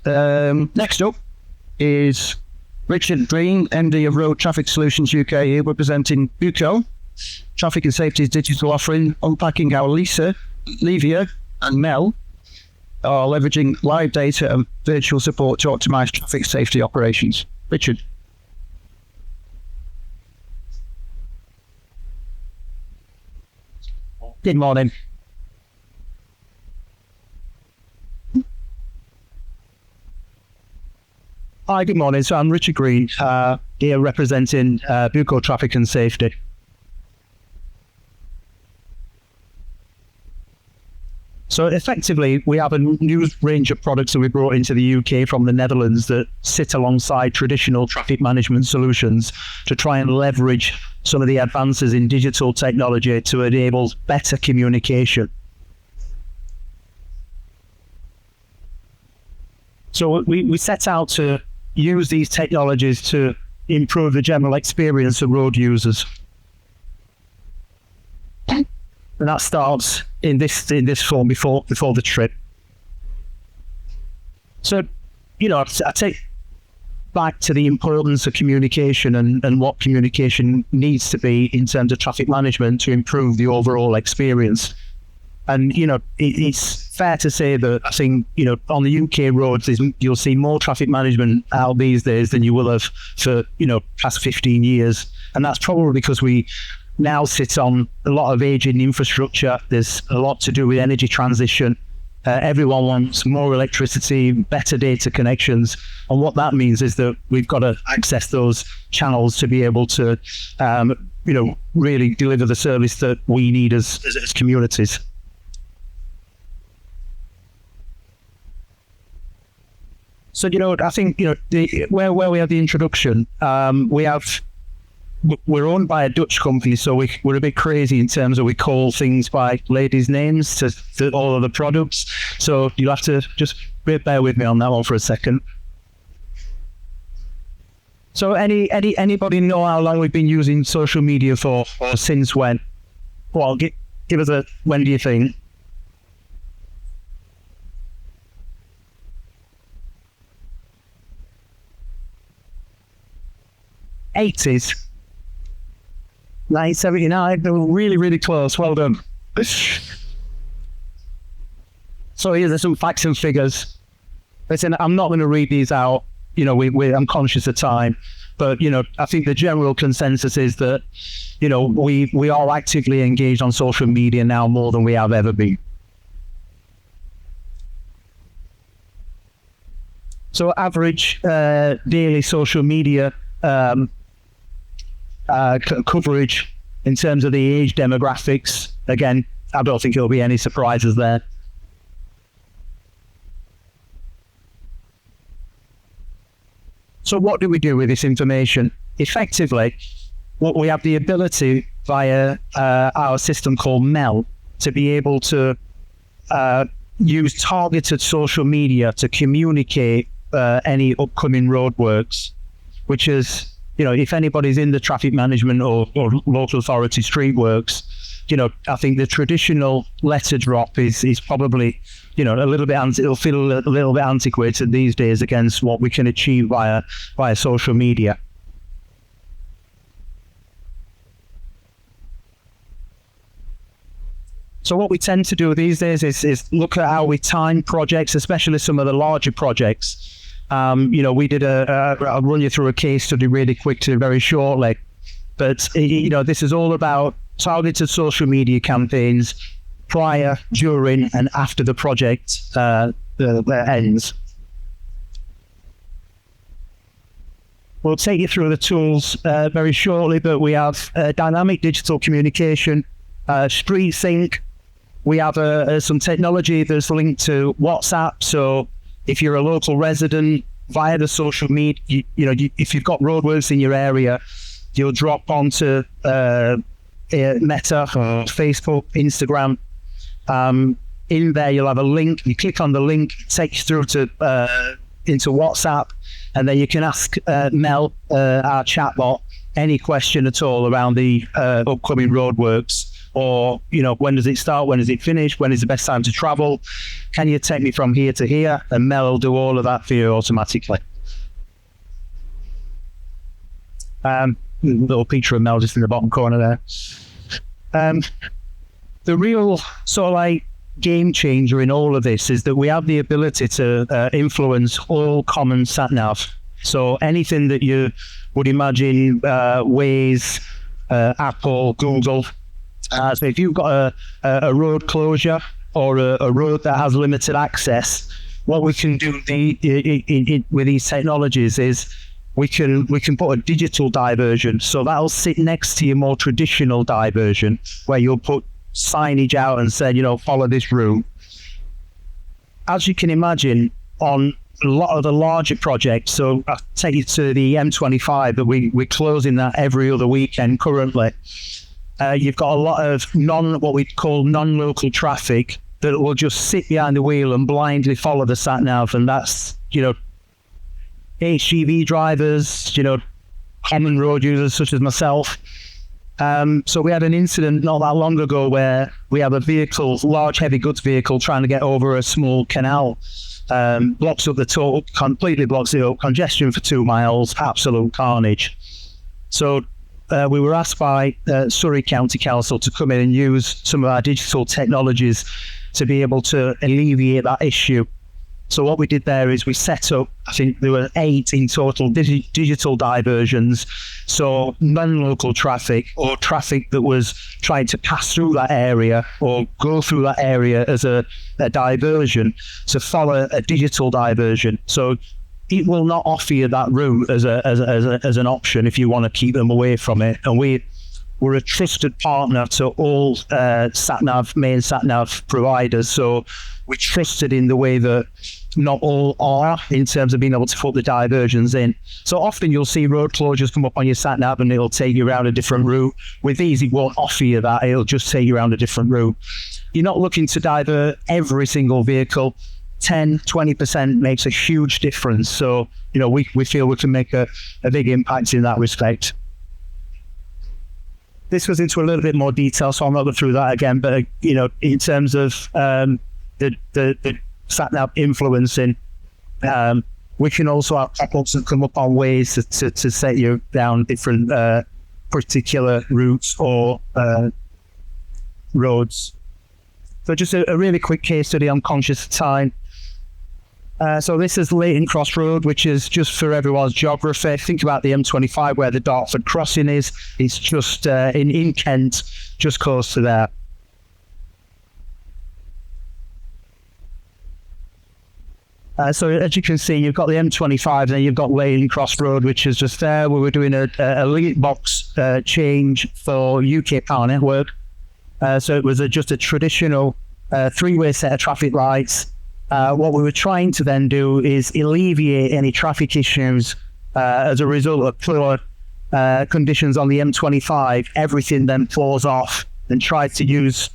Next up is Richard Green, MD of Road Traffic Solutions UK, here representing BUKO, Traffic and Safety's digital offering, unpacking how LIVIA and MELL are leveraging live data and virtual support to optimize traffic safety operations. Richard. Good morning. Hi, good morning. So I'm Richard Green, here representing BUKO Traffic and Safety. So effectively, we have a new range of products that we brought into the UK from the Netherlands that sit alongside traditional traffic management solutions to try and leverage some of the advances in digital technology to enable better communication. So we set out to use these technologies to improve the general experience of road users. And that starts in this form before the trip. So, I take back to the importance of communication and what communication needs to be in terms of traffic management to improve the overall experience. And, it's fair to say that I think, on the UK roads, you'll see more traffic management out these days than you will have for, past 15 years. And that's probably because we now sit on a lot of aging infrastructure. There's a lot to do with energy transition. Everyone wants more electricity, better data connections. And what that means is that we've got to access those channels to be able to, really deliver the service that we need as communities. So, I think, where we have the introduction, we're owned by a Dutch company, so we're a bit crazy in terms of we call things by ladies' names to all of the products. So you'll have to just bear with me on that one for a second. So anybody know how long we've been using social media for, or since when? Well, give us a, when do you think? '80s. 1979, they were really, really close. Well done. So here's some facts and figures. Listen, I'm not going to read these out. I'm conscious of time. But, I think the general consensus is that, we are actively engaged on social media now more than we have ever been. So average daily social media coverage in terms of the age demographics. Again, I don't think there'll be any surprises there. So what do we do with this information? Effectively, what we have the ability via our system called MELL to be able to use targeted social media to communicate any upcoming roadworks, which is, if anybody's in the traffic management or local authority street works, I think the traditional letter drop is probably, a little bit, it'll feel a little bit antiquated these days against what we can achieve via social media. So what we tend to do these days is look at how we time projects, especially some of the larger projects. We did I'll run you through a case study really quickly, very shortly. But, this is all about targeted social media campaigns prior, during, and after the project ends. We'll take you through the tools very shortly, but we have dynamic digital communication, street sync. We have some technology that's linked to WhatsApp. So if you're a local resident, via the social media, if you've got roadworks in your area, you'll drop onto Meta, or Facebook, Instagram. In there, you'll have a link. You click on the link, it takes you through to into WhatsApp, and then you can ask MELL, our chatbot, any question at all around the upcoming roadworks. or, when does it start? When does it finish? When is the best time to travel? Can you take me from here to here? And MELL will do all of that for you automatically. Little picture of MELL just in the bottom corner there. The real sort of like game changer in all of this is that we have the ability to influence all common sat-nav. So anything that you would imagine, Waze, Apple, Google. So if you've got a road closure or a road that has limited access, what we can do with these technologies is we can put a digital diversion. So that'll sit next to your more traditional diversion, where you'll put signage out and say, follow this route. As you can imagine, on a lot of the larger projects, so I'll take you to the M25, but we're closing that every other weekend currently. You've got a lot of what we call non-local traffic that will just sit behind the wheel and blindly follow the sat-nav, and that's, HGV drivers, common road users such as myself. So we had an incident not that long ago where we have a vehicle, large heavy goods vehicle, trying to get over a small canal. Blocks up the toll, completely blocks it up, congestion for 2 miles, absolute carnage. So we were asked by Surrey County Council to come in and use some of our digital technologies to be able to alleviate that issue. So what we did there is we set up, I think there were 8 in total digital diversions. So non-local traffic or traffic that was trying to pass through that area or go through that area as a diversion to follow a digital diversion. So it will not offer you that route as an option if you want to keep them away from it. And we're a trusted partner to all main sat-nav providers. So we're trusted in the way that not all are in terms of being able to put the diversions in. So often you'll see road closures come up on your sat-nav and it'll take you around a different route. With these, it won't offer you that. It'll just take you around a different route. You're not looking to divert every single vehicle. 10, 20% makes a huge difference. So, we feel we can make a big impact in that respect. This goes into a little bit more detail, so I'm not going through that again. But, in terms of the sat-nav influencing, we can also have pop-ups that come up on ways to set you down different particular routes or roads. So just a really quick case study. I'm conscious of time. So this is Leighton Cross Road, which is just for everyone's geography. Think about the M25 where the Dartford crossing is. It's just in Kent, just close to there. So as you can see, you've got the M25, then you've got Leighton Cross Road, which is just there. We were doing a link box change for UK Power Network. So it was just a traditional 3-way set of traffic lights. What we were trying to then do is alleviate any traffic issues as a result of poor conditions on the M25. Everything then falls off and tries to use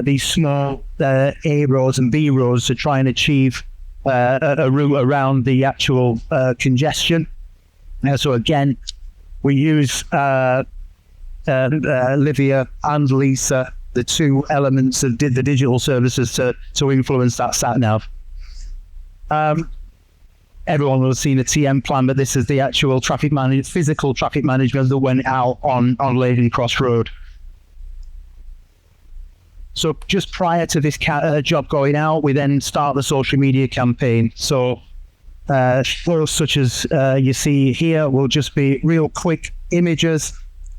these small A roads and B roads to try and achieve a route around the actual congestion. So again, we use LIVIA and Lisa, the 2 elements of the digital services to influence that sat-nav. Everyone will have seen a TM plan, but this is the actual physical traffic management that went out on Leighton Cross Road. So just prior to this job going out, we then start the social media campaign. So photos such as you see here will just be real quick images,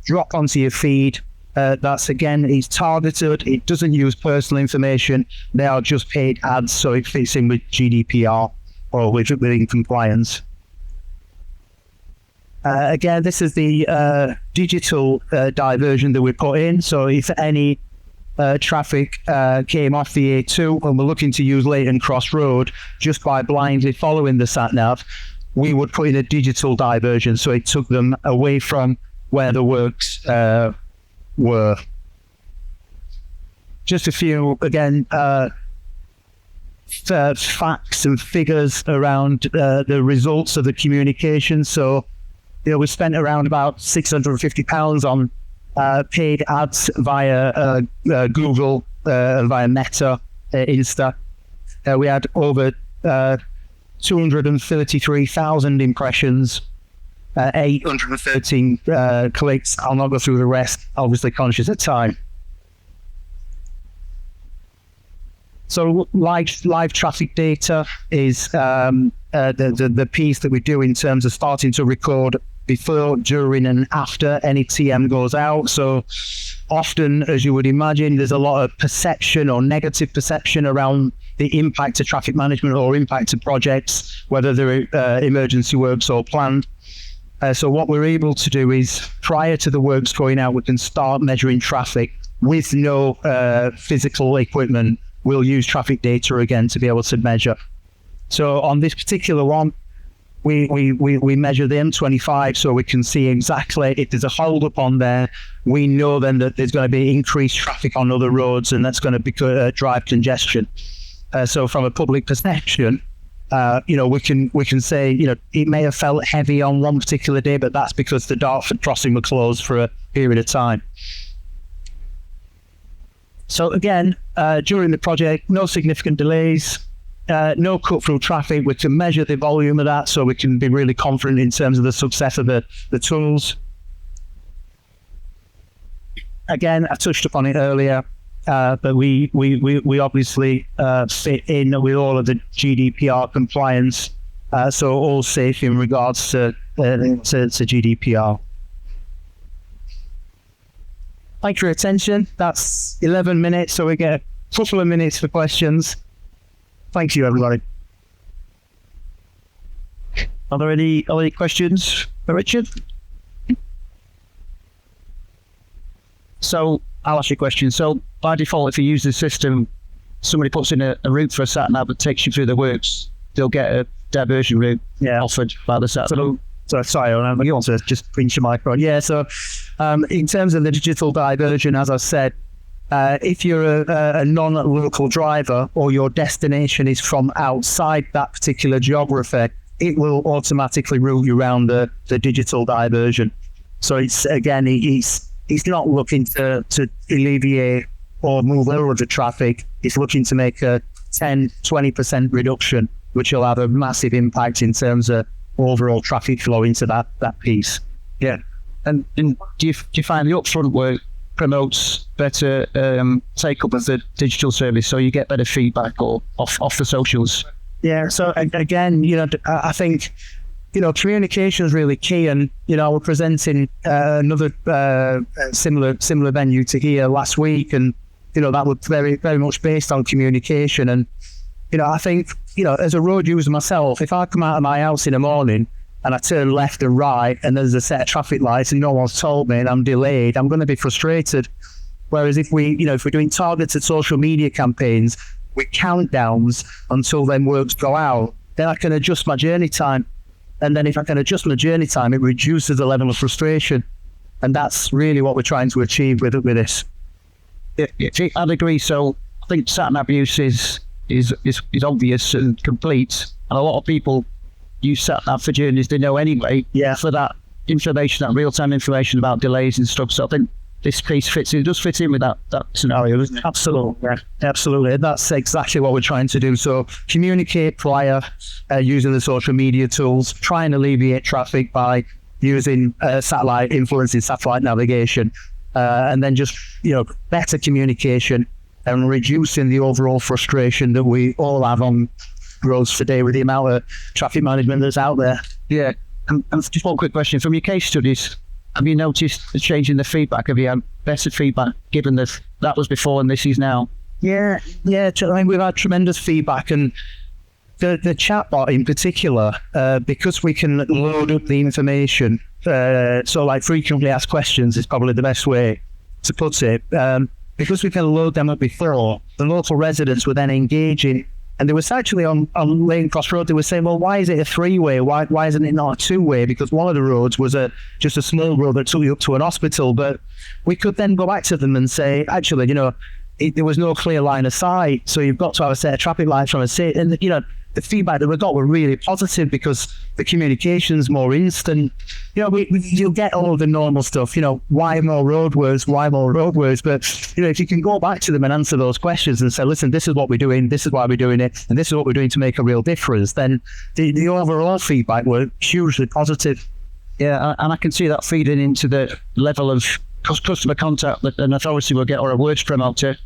drop onto your feed. That's again, it's targeted. It doesn't use personal information. They are just paid ads, so it fits in with GDPR or within compliance. Again, this is the digital diversion that we put in. So if any traffic came off the A2 and we're looking to use Leighton Cross Road, just by blindly following the sat-nav, we would put in a digital diversion. So it took them away from where the works were. Just a few, again, facts and figures around the results of the communication. So, we spent around about £650 on paid ads via Google, via Meta, Insta. We had over 233,000 impressions, 813 clicks. I'll not go through the rest, obviously conscious of time. So live traffic data is the piece that we do in terms of starting to record before, during and after any TM goes out. So often, as you would imagine, there's a lot of perception or negative perception around the impact of traffic management or impact of projects, whether they're emergency works or planned. So what we're able to do is, prior to the works going out, we can start measuring traffic with no physical equipment. We'll use traffic data again to be able to measure. So on this particular one, we measure the M25 so we can see exactly if there's a hold up on there. We know then that there's going to be increased traffic on other roads, and that's going to drive congestion. So from a public perception, we can say, it may have felt heavy on one particular day, but that's because the Dartford crossing was closed for a period of time. So again, during the project, no significant delays, no cut-through traffic. We can measure the volume of that, so we can be really confident in terms of the success of the tools. Again, I touched upon it earlier, but we obviously fit in with all of the GDPR compliance, so all safe in regards to GDPR. Thanks for your attention. That's 11 minutes, so we get a couple of minutes for questions. Thank you, everybody. Are there any questions for Richard? So I'll ask you a question. So by default, if you use the system, somebody puts in a route for a sat nav that takes you through the works, they'll get a diversion route offered by the sat nav. So sorry, you want to just pinch your mic on. Yeah, so in terms of the digital diversion, as I said, if you're a non-local driver or your destination is from outside that particular geography, it will automatically route you around the digital diversion. So it's not looking to alleviate or move over the traffic. It's looking to make a 10-20% reduction, which will have a massive impact in terms of overall traffic flow into that piece. Yeah. And do you find the upfront work promotes better take up of the digital service, so you get better feedback or off the socials? Yeah. So again, I think communication is really key, and we're presenting another similar venue to here last week, and that was very very much based on communication. And I think as a road user myself, if I come out of my house in the morning and I turn left and right and there's a set of traffic lights and no one's told me and I'm delayed, I'm going to be frustrated. Whereas if we're doing targeted social media campaigns with countdowns until then works go out, then I can adjust my journey time. And then if I can adjust my journey time, it reduces the level of frustration. And that's really what we're trying to achieve with this. I'd agree. So I think sat-nav use is obvious and complete. And a lot of people use sat-nav for journeys they know anyway. Yeah. For that information, that real-time information about delays and stuff. So I think this piece does fit in with that scenario, doesn't it? Absolutely. Yeah. Absolutely. That's exactly what we're trying to do. So communicate prior, using the social media tools, try and alleviate traffic by using influencing satellite navigation, and then just, better communication and reducing the overall frustration that we all have on roads today with the amount of traffic management that's out there. Yeah. And just one quick question. From your case studies, have you noticed a change in the feedback? Have you had better feedback given that was before and this is now? Yeah. I mean, we've had tremendous feedback, and the chatbot in particular, because we can load up the information, so like frequently asked questions is probably the best way to put it. Because we can load them up before, the local residents were then engaging. And they was actually on Lane Cross Road, they were saying, well, why is it a three-way? Why isn't it not a two-way? Because one of the roads was just a small road that took you up to an hospital. But we could then go back to them and say, actually, there was no clear line of sight. So you've got to have a set of traffic lights from a city. And, the feedback that we got were really positive because the communication's more instant. You'll get all the normal stuff, why more roadworks, but, if you can go back to them and answer those questions and say, listen, this is what we're doing, this is why we're doing it, and this is what we're doing to make a real difference, then the overall feedback were hugely positive. Yeah, and I can see that feeding into the level of customer contact that an authority will get, or a works promoter.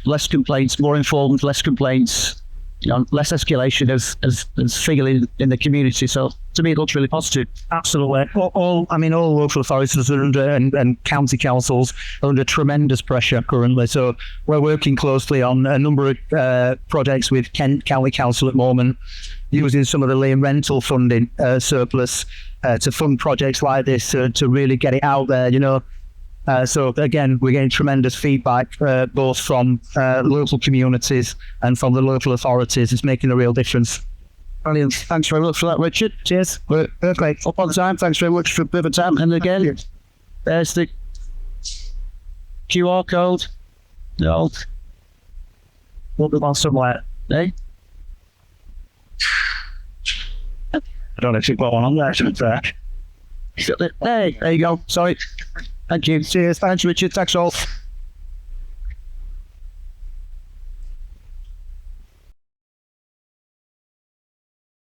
Less complaints, more informed, less complaints, less escalation of feeling in the community. So to me, it looks really positive. Absolutely. All local authorities are under, and county councils are under tremendous pressure currently. So we're working closely on a number of projects with Kent County Council at the moment, using some of the land rental funding surplus to fund projects like this to really get it out there, So again, we're getting tremendous feedback both from local communities and from the local authorities. It's making a real difference. Brilliant. Thanks very much for that, Richard. Cheers. Perfect. Up on time. Thanks very much for a bit of time. And again, there's the QR code. No. We'll be on somewhere. Hey? I don't know if you've got one on there. Hey, there you go. Sorry. Thank you. Cheers. Thanks, Richard. Thanks all.